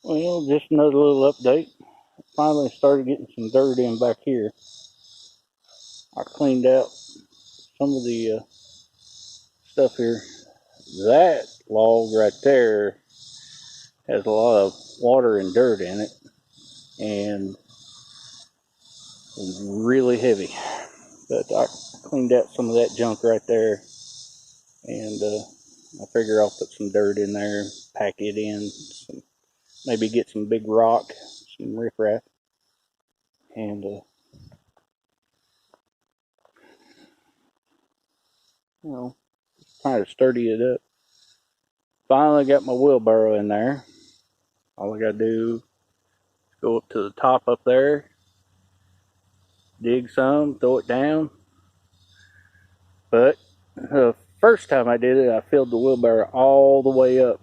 Well, just another little update. Finally started getting some dirt in back here. I cleaned out some of the stuff here. That log right there has a lot of water and dirt in it, and it's really heavy. But I cleaned out some of that junk right there, and I figure I'll put some dirt in there, pack it in, maybe get some big rock, some riprap, and you know, try to sturdy it up. Finally got my wheelbarrow in there. All I gotta do is go up to the top up there, dig some, throw it down. But the first time I did it, I filled the wheelbarrow all the way up.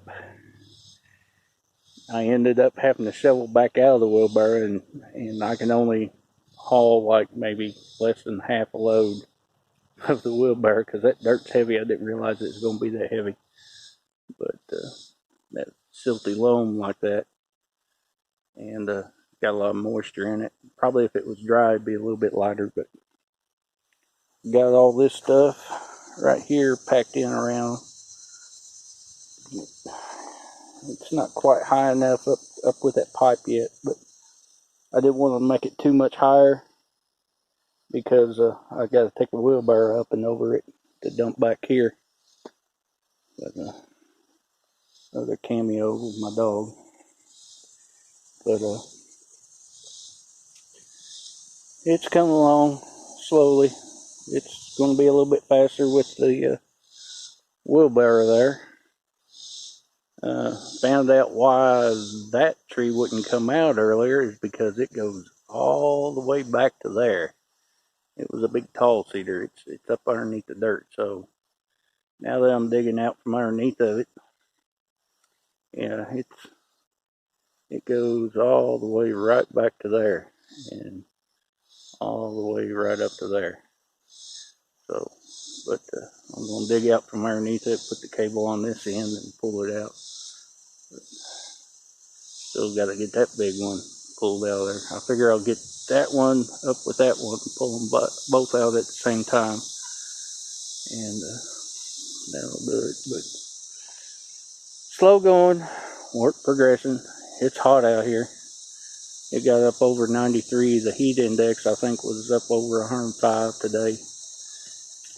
I ended up having to shovel back out of the wheelbarrow, and I can only haul like maybe less than half a load of the wheelbarrow because that dirt's heavy. I didn't realize it was going to be that heavy. But that silty loam like that, and got a lot of moisture in it. Probably if it was dry, it'd be a little bit lighter, but got all this stuff right here packed in around. It's not quite high enough up with that pipe yet, but I didn't want to make it too much higher because I got to take a wheelbarrow up and over it to dump back here. But another cameo with my dog. But it's coming along slowly. It's going to be a little bit faster with the wheelbarrow there. Found out why that tree wouldn't come out earlier is because it goes all the way back to there. It was a big tall cedar. It's up underneath the dirt. So now that I'm digging out from underneath of it, yeah, it goes all the way right back to there and all the way right up to there. So, but I'm gonna dig out from underneath it, put the cable on this end, and pull it out. But still got to get that big one pulled out of there. I figure I'll get that one up with that one, pull them both out at the same time, and that'll do it. But slow going, work progressing. It's hot out here. It got up over 93. The heat index, I think, was up over 105 today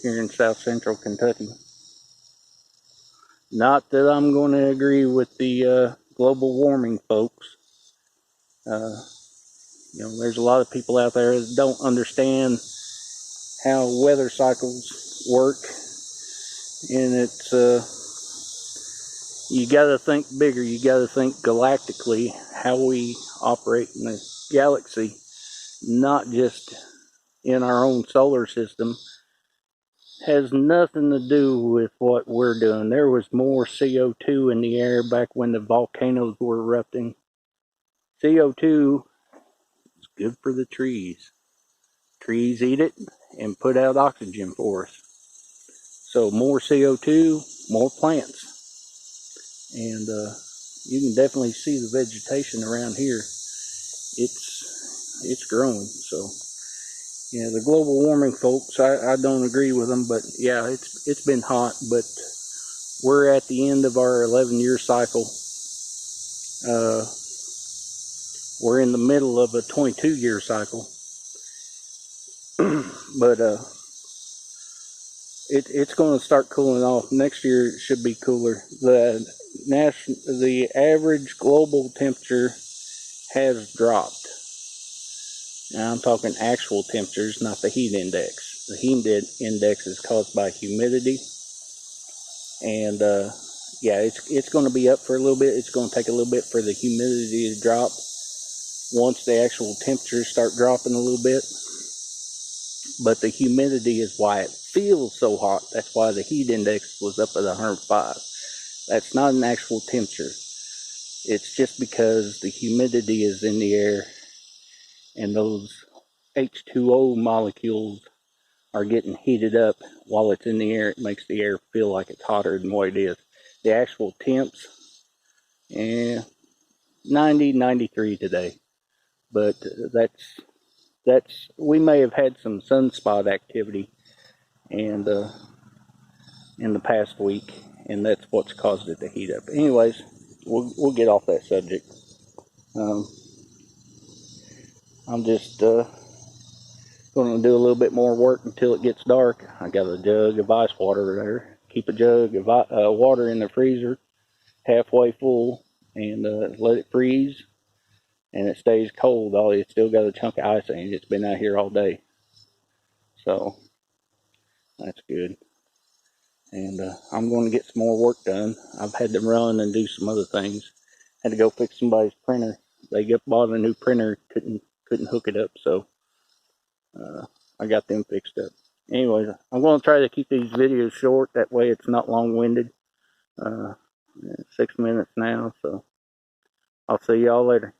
here in south central Kentucky. Not that I'm going to agree with the global warming folks. Uh, there's a lot of people out there that don't understand how weather cycles work, and it's you got to think bigger. You got to think galactically how we operate in the galaxy, not just in our own solar system. Has nothing to do with what we're doing. There was more CO2 in the air back when the volcanoes were erupting. CO2 is good for the trees. Trees eat it and put out oxygen for us. So more CO2, more plants. And you can definitely see the vegetation around here. It's growing. So yeah, the global warming folks, I don't agree with them, but yeah, it's been hot, but we're at the end of our 11-year cycle. We're in the middle of a 22-year cycle, but it's going to start cooling off. Next year it should be cooler. The average global temperature has dropped. Now I'm talking actual temperatures, not the heat index. The heat index is caused by humidity, and yeah, it's going to be up for a little bit. It's going to take a little bit for the humidity to drop. Once the actual temperatures start dropping a little bit, but the humidity is why it feels so hot. That's why the heat index was up at 105. That's not an actual temperature. It's just because the humidity is in the air and those H2O molecules are getting heated up while it's in the air. It makes the air feel like it's hotter than what it is. The actual temps, yeah, 90, 93 today. But we may have had some sunspot activity and in the past week, and that's what's caused it to heat up. Anyways, we'll get off that subject. I'm just going to do a little bit more work until it gets dark. I got a jug of ice water there. Keep a jug of water in the freezer halfway full and let it freeze, and it stays cold. It's still got a chunk of ice in it. It's been out here all day, so that's good. And I'm going to get some more work done. I've had to run and do some other things. Had to go fix somebody's printer. They bought a new printer, couldn't hook it up, so I got them fixed up. Anyways, I'm going to try to keep these videos short. That way it's not long-winded. 6 minutes now, so I'll see y'all later.